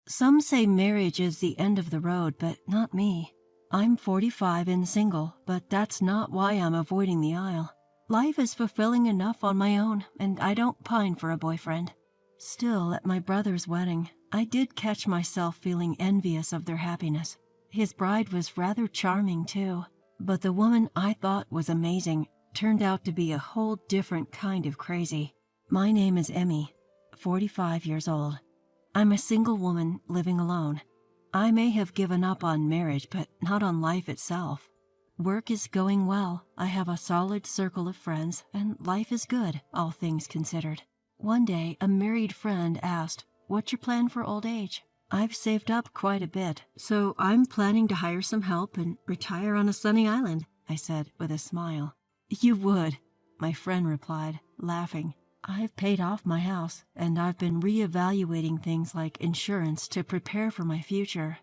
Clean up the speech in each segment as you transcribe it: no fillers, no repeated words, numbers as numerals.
Some say marriage is the end of the road, but not me. I'm 45 and single, but that's not why I'm avoiding the aisle. Life is fulfilling enough on my own, and I don't pine for a boyfriend. Still, at my brother's wedding, I did catch myself feeling envious of their happiness. His bride was rather charming, too, but the woman I thought was amazing turned out to be a whole different kind of crazy. My name is Emmy, 45 years old. I'm a single woman living alone. I may have given up on marriage, but not on life itself. Work is going well, I have a solid circle of friends, and life is good, all things considered. One day, a married friend asked, "What's your plan for old age?" I've saved up quite a bit, so I'm planning to hire some help and retire on a sunny island, I said with a smile. You would, my friend replied, laughing. I've paid off my house, and I've been reevaluating things like insurance to prepare for my future.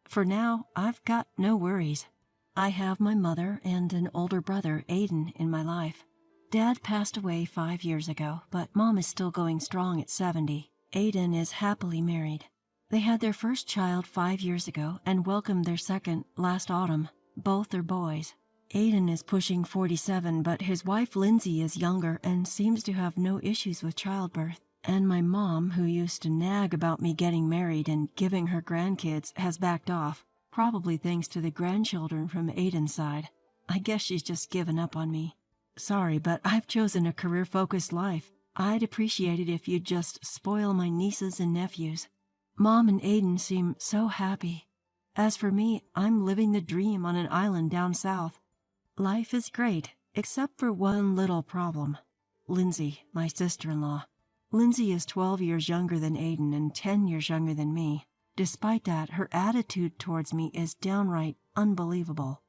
For now, I've got no worries. I have my mother and an older brother, Aiden, in my life. Dad passed away 5 years ago, but Mom is still going strong at 70. Aiden is happily married. They had their first child 5 years ago and welcomed their second last autumn. Both are boys. Aiden is pushing 47, but his wife Lindsay is younger and seems to have no issues with childbirth. And my mom, who used to nag about me getting married and giving her grandkids, has backed off, probably thanks to the grandchildren from Aiden's side. I guess she's just given up on me. Sorry, but I've chosen a career-focused life. I'd appreciate it if you'd just spoil my nieces and nephews. Mom and Aiden seem so happy. As for me, I'm living the dream on an island down south. Life is great, except for one little problem. Lindsay, my sister-in-law. Lindsay is 12 years younger than Aiden and 10 years younger than me. Despite that, her attitude towards me is downright unbelievable.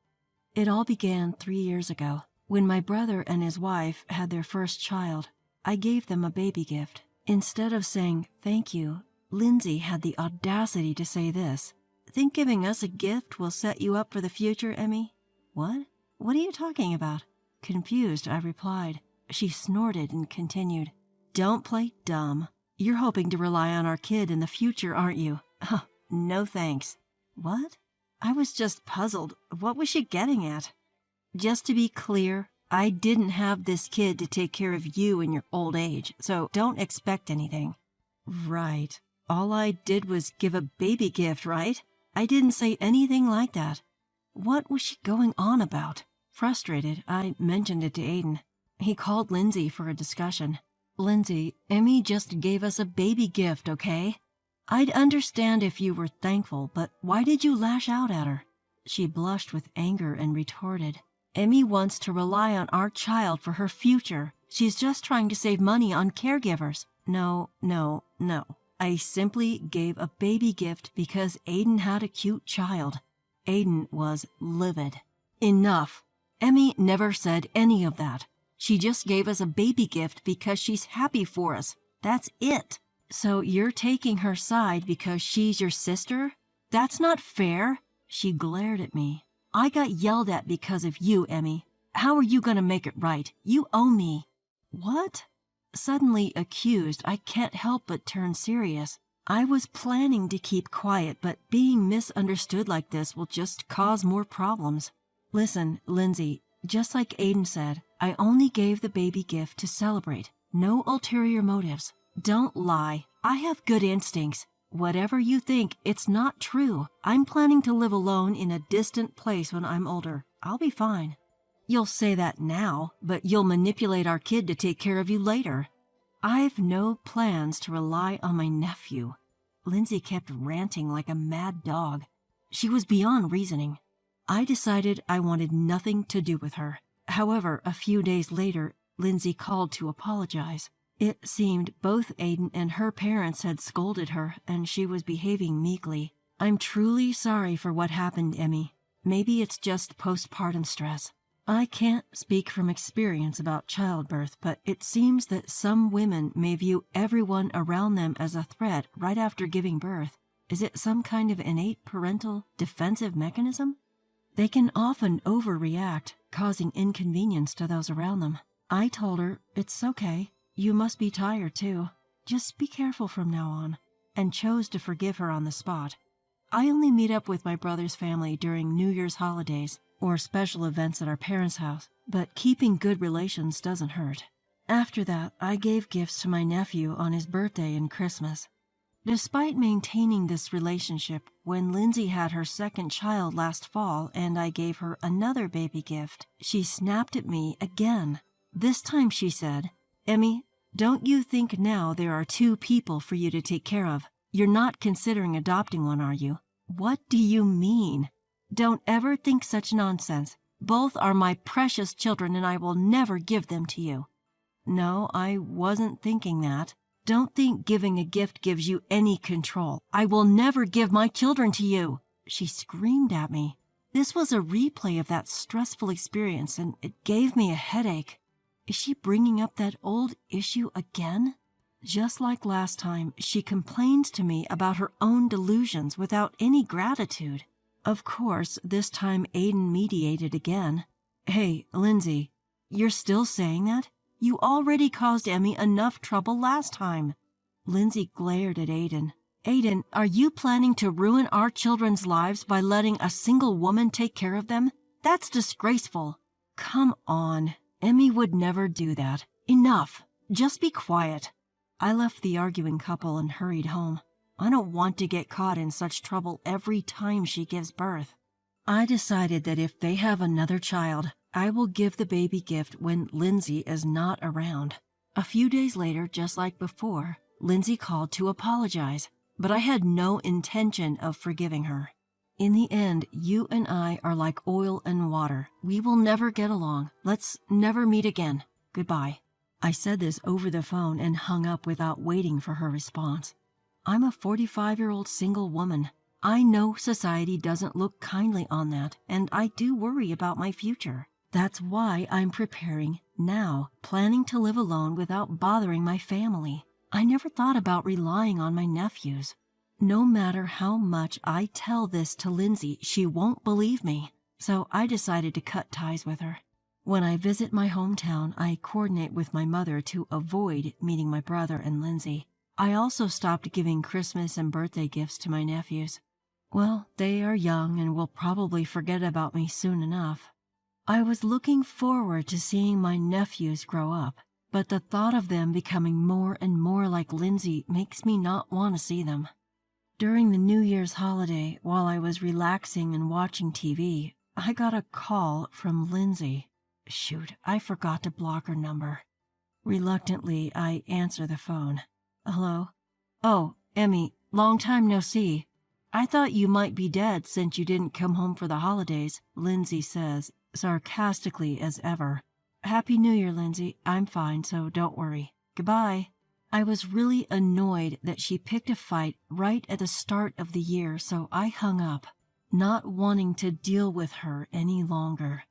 It all began 3 years ago. When my brother and his wife had their first child, I gave them a baby gift. Instead of saying thank you, Lindsay had the audacity to say this. Think giving us a gift will set you up for the future, Emmy? What? What are you talking about? Confused, I replied. She snorted and continued. Don't play dumb. You're hoping to rely on our kid in the future, aren't you? Oh, no thanks. What? I was just puzzled. What was she getting at? Just to be clear, I didn't have this kid to take care of you in your old age, so don't expect anything. Right. All I did was give a baby gift, right? I didn't say anything like that. What was she going on about? Frustrated, I mentioned it to Aiden. He called Lindsay for a discussion. Lindsay, Emmy just gave us a baby gift, okay? I'd understand if you were thankful, but why did you lash out at her? She blushed with anger and retorted. Emmy wants to rely on our child for her future. She's just trying to save money on caregivers. No. I simply gave a baby gift because Aiden had a cute child. Aiden was livid. Enough. Emmy never said any of that. She just gave us a baby gift because she's happy for us. That's it. So you're taking her side because she's your sister? That's not fair. She glared at me. I got yelled at because of you, Emmy. How are you going to make it right? You owe me. What? Suddenly accused, I can't help but turn serious. I was planning to keep quiet, but being misunderstood like this will just cause more problems. Listen, Lindsay, just like Aiden said, I only gave the baby gift to celebrate. No ulterior motives. Don't lie. I have good instincts. Whatever you think, it's not true. I'm planning to live alone in a distant place when I'm older. I'll be fine. You'll say that now, but you'll manipulate our kid to take care of you later. I've no plans to rely on my nephew. Lindsay kept ranting like a mad dog. She was beyond reasoning. I decided I wanted nothing to do with her. However, a few days later, Lindsay called to apologize. It seemed both Aiden and her parents had scolded her, and she was behaving meekly. I'm truly sorry for what happened, Emmy. Maybe it's just postpartum stress. I can't speak from experience about childbirth, but it seems that some women may view everyone around them as a threat right after giving birth. Is it some kind of innate parental defensive mechanism? They can often overreact, causing inconvenience to those around them. I told her, it's okay. You must be tired too. Just be careful from now on. and chose to forgive her on the spot. I only meet up with my brother's family during New Year's holidays or special events at our parents' house, but keeping good relations doesn't hurt. After that, I gave gifts to my nephew on his birthday and Christmas. Despite maintaining this relationship, when Lindsay had her second child last fall and I gave her another baby gift, she snapped at me again. This time she said, "Emmy, don't you think now there are two people for you to take care of? You're not considering adopting one, are you?" "What do you mean?" "Don't ever think such nonsense. Both are my precious children and I will never give them to you." "No, I wasn't thinking that. Don't think giving a gift gives you any control. I will never give my children to you," she screamed at me. This was a replay of that stressful experience and it gave me a headache. Is she bringing up that old issue again? Just like last time, she complains to me about her own delusions without any gratitude. Of course, this time Aiden mediated again. "Hey, Lindsay, you're still saying that? You already caused Emmy enough trouble last time." Lindsay glared at Aiden. "Aiden, are you planning to ruin our children's lives by letting a single woman take care of them? That's disgraceful." "Come on. Emmy would never do that. Enough. Just be quiet." I left the arguing couple and hurried home. I don't want to get caught in such trouble every time she gives birth. I decided that if they have another child, I will give the baby gift when Lindsay is not around. A few days later, just like before, Lindsay called to apologize, but I had no intention of forgiving her. "In the end, you and I are like oil and water. We will never get along. Let's never meet again. Goodbye." I said this over the phone and hung up without waiting for her response. I'm a 45-year-old single woman. I know society doesn't look kindly on that, and I do worry about my future. That's why I'm preparing now, planning to live alone without bothering my family. I never thought about relying on my nephews. No matter how much I tell this to Lindsay, she won't believe me, so I decided to cut ties with her. When I visit my hometown, I coordinate with my mother to avoid meeting my brother and Lindsay. I also stopped giving Christmas and birthday gifts to my nephews. Well, they are young and will probably forget about me soon enough. I was looking forward to seeing my nephews grow up, but the thought of them becoming more and more like Lindsay makes me not want to see them. During the New Year's holiday, while I was relaxing and watching TV, I got a call from Lindsay. Shoot, I forgot to block her number. Reluctantly, I answer the phone. "Hello?" "Oh, Emmy, long time no see. I thought you might be dead since you didn't come home for the holidays," Lindsay says, sarcastically as ever. "Happy New Year, Lindsay. I'm fine, so don't worry. Goodbye." I was really annoyed that she picked a fight right at the start of the year, so I hung up, not wanting to deal with her any longer.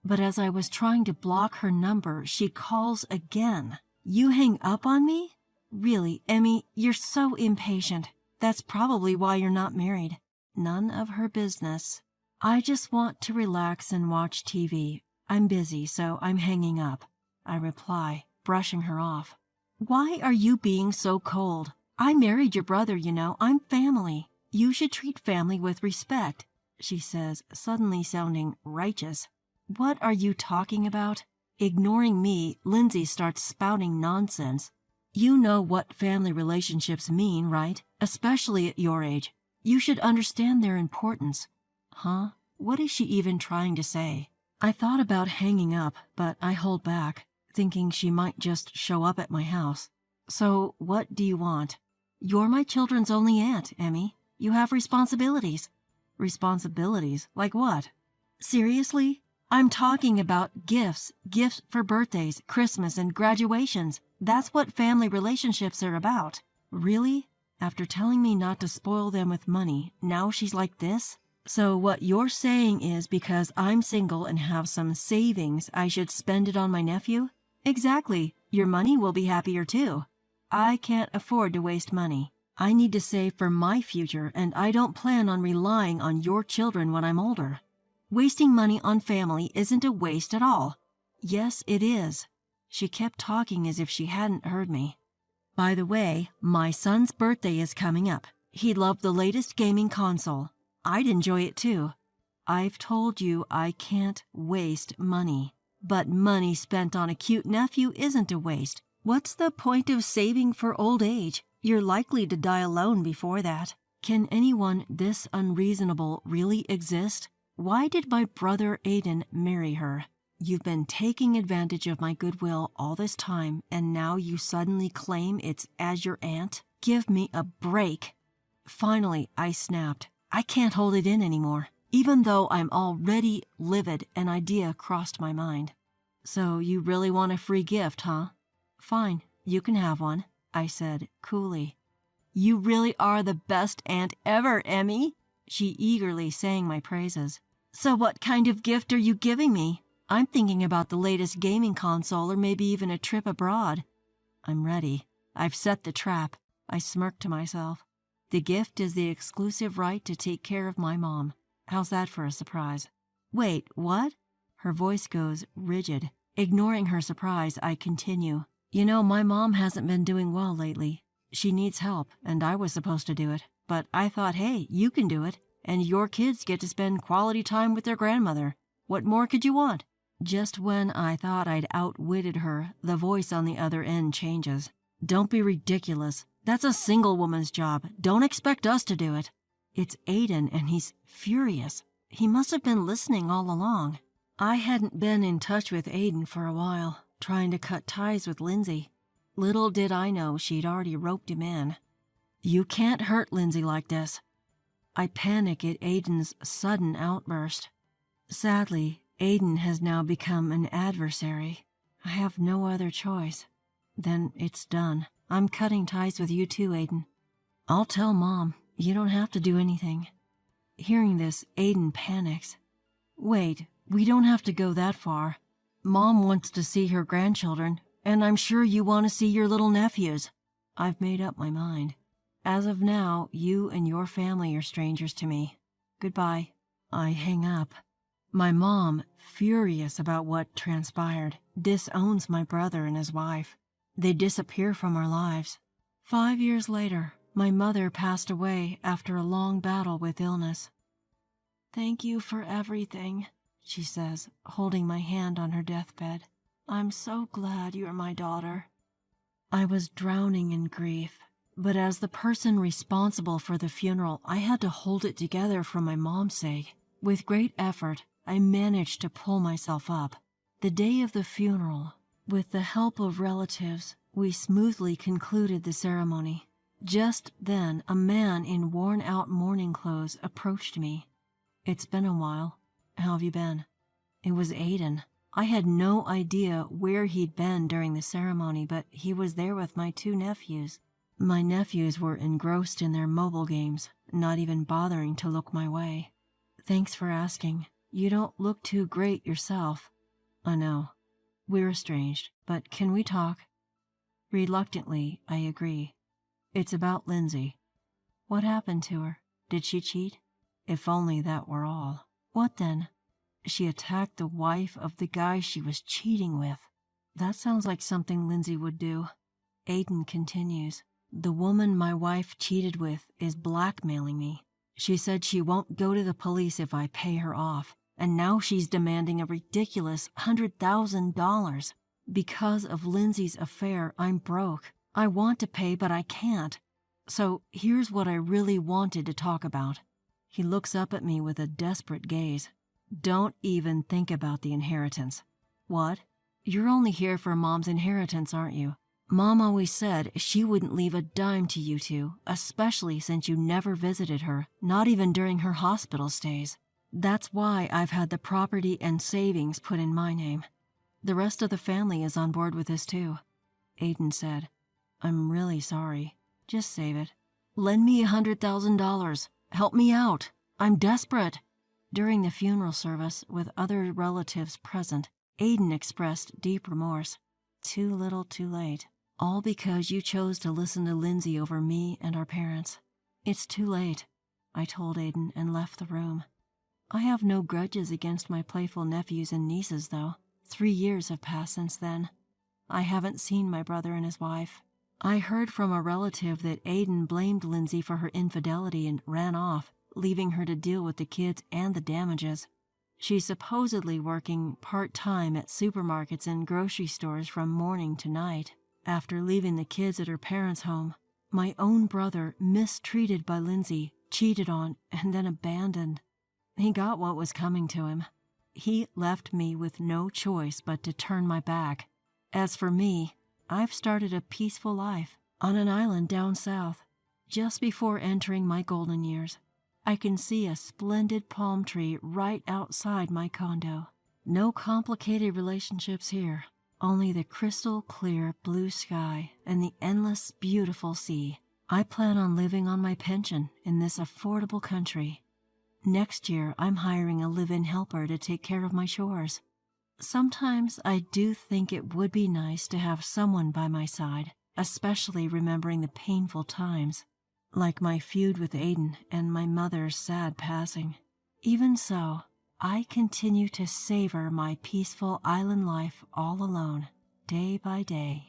But as I was trying to block her number, she calls again. "You hang up on me? Really, Emmy, you're so impatient. That's probably why you're not married." None of her business. "I just want to relax and watch TV. I'm busy, so I'm hanging up," I reply, brushing her off. "Why are you being so cold? I married your brother, you know. I'm family. You should treat family with respect," she says, suddenly sounding righteous. "What are you talking about?" Ignoring me, Lindsay starts spouting nonsense. "You know what family relationships mean, right? Especially at your age. You should understand their importance." Huh? What is she even trying to say? I thought about hanging up, but I hold back, thinking she might just show up at my house. "So what do you want?" "You're my children's only aunt, Emmy. You have responsibilities." "Responsibilities? Like what?" "Seriously? I'm talking about gifts for birthdays, Christmas, and graduations. That's what family relationships are about." "Really? After telling me not to spoil them with money, now she's like this? So what you're saying is because I'm single and have some savings, I should spend it on my nephew?" "Exactly. Your money will be happier too." "I can't afford to waste money. I need to save for my future, and I don't plan on relying on your children when I'm older." "Wasting money on family isn't a waste at all." "Yes, it is." She kept talking as if she hadn't heard me. By the way, my son's birthday is coming up. He'd love the latest gaming console. I'd enjoy it too. I've told you I can't waste money. But money spent on a cute nephew isn't a waste. What's the point of saving for old age? You're likely to die alone before that. Can anyone this unreasonable really exist? Why did my brother Aiden marry her? You've been taking advantage of my goodwill all this time, and now you suddenly claim it's as your aunt? Give me a break. Finally, I snapped. I can't hold it in anymore. Even though I'm already livid, an idea crossed my mind. So you really want a free gift, huh? Fine, you can have one, I said coolly. You really are the best aunt ever, Emmy, she eagerly sang my praises. So what kind of gift are you giving me? I'm thinking about the latest gaming console or maybe even a trip abroad. I'm ready. I've set the trap. I smirked to myself. The gift is the exclusive right to take care of my mom. How's that for a surprise? Wait, what? Her voice goes rigid. Ignoring her surprise, I continue. You know, my mom hasn't been doing well lately. She needs help, and I was supposed to do it. But I thought, hey, you can do it, and your kids get to spend quality time with their grandmother. What more could you want? Just when I thought I'd outwitted her, the voice on the other end changes. Don't be ridiculous. That's a single woman's job. Don't expect us to do it. It's Aiden, and he's furious. He must have been listening all along. I hadn't been in touch with Aiden for a while, trying to cut ties with Lindsay. Little did I know she'd already roped him in. You can't hurt Lindsay like this. I panic at Aiden's sudden outburst. Sadly, Aiden has now become an adversary. I have no other choice. Then it's done. I'm cutting ties with you too, Aiden. I'll tell Mom. You don't have to do anything. Hearing this, Aiden panics. Wait, we don't have to go that far. Mom wants to see her grandchildren, and I'm sure you want to see your little nephews. I've made up my mind. As of now, you and your family are strangers to me. Goodbye. I hang up. My mom, furious about what transpired, disowns my brother and his wife. They disappear from our lives. 5 years later, my mother passed away after a long battle with illness. Thank you for everything, she says, holding my hand on her deathbed. I'm so glad you're my daughter. I was drowning in grief, but as the person responsible for the funeral, I had to hold it together for my mom's sake. With great effort, I managed to pull myself up. The day of the funeral, with the help of relatives, we smoothly concluded the ceremony. Just then, a man in worn-out mourning clothes approached me. It's been a while. How have you been? It was Aiden. I had no idea where he'd been during the ceremony, but he was there with my 2 nephews. My nephews were engrossed in their mobile games, not even bothering to look my way. Thanks for asking. You don't look too great yourself. I know. We're estranged, but can we talk? Reluctantly, I agree. It's about Lindsay. What happened to her? Did she cheat? If only that were all. What then? She attacked the wife of the guy she was cheating with. That sounds like something Lindsay would do. Aiden continues. The woman my wife cheated with is blackmailing me. She said she won't go to the police if I pay her off, and now she's demanding a ridiculous $100,000. Because of Lindsay's affair, I'm broke. I want to pay, but I can't. So here's what I really wanted to talk about. He looks up at me with a desperate gaze. Don't even think about the inheritance. What? You're only here for Mom's inheritance, aren't you? Mom always said she wouldn't leave a dime to you two, especially since you never visited her, not even during her hospital stays. That's why I've had the property and savings put in my name. The rest of the family is on board with this too. Aiden said, I'm really sorry. Just save it. Lend me $100,000. Help me out. I'm desperate. During the funeral service, with other relatives present, Aiden expressed deep remorse. Too little, too late. All because you chose to listen to Lindsay over me and our parents. It's too late, I told Aiden and left the room. I have no grudges against my playful nephews and nieces, though. 3 years have passed since then. I haven't seen my brother and his wife. I heard from a relative that Aiden blamed Lindsay for her infidelity and ran off, leaving her to deal with the kids and the damages. She's supposedly working part-time at supermarkets and grocery stores from morning to night, after leaving the kids at her parents' home. My own brother, mistreated by Lindsay, cheated on, and then abandoned. He got what was coming to him. He left me with no choice but to turn my back. As for me, I've started a peaceful life on an island down south. Just before entering my golden years, I can see a splendid palm tree right outside my condo. No complicated relationships here, only the crystal clear blue sky and the endless beautiful sea. I plan on living on my pension in this affordable country. Next year, I'm hiring a live-in helper to take care of my chores. Sometimes I do think it would be nice to have someone by my side, especially remembering the painful times, like my feud with Aiden and my mother's sad passing. Even so, I continue to savor my peaceful island life all alone, day by day.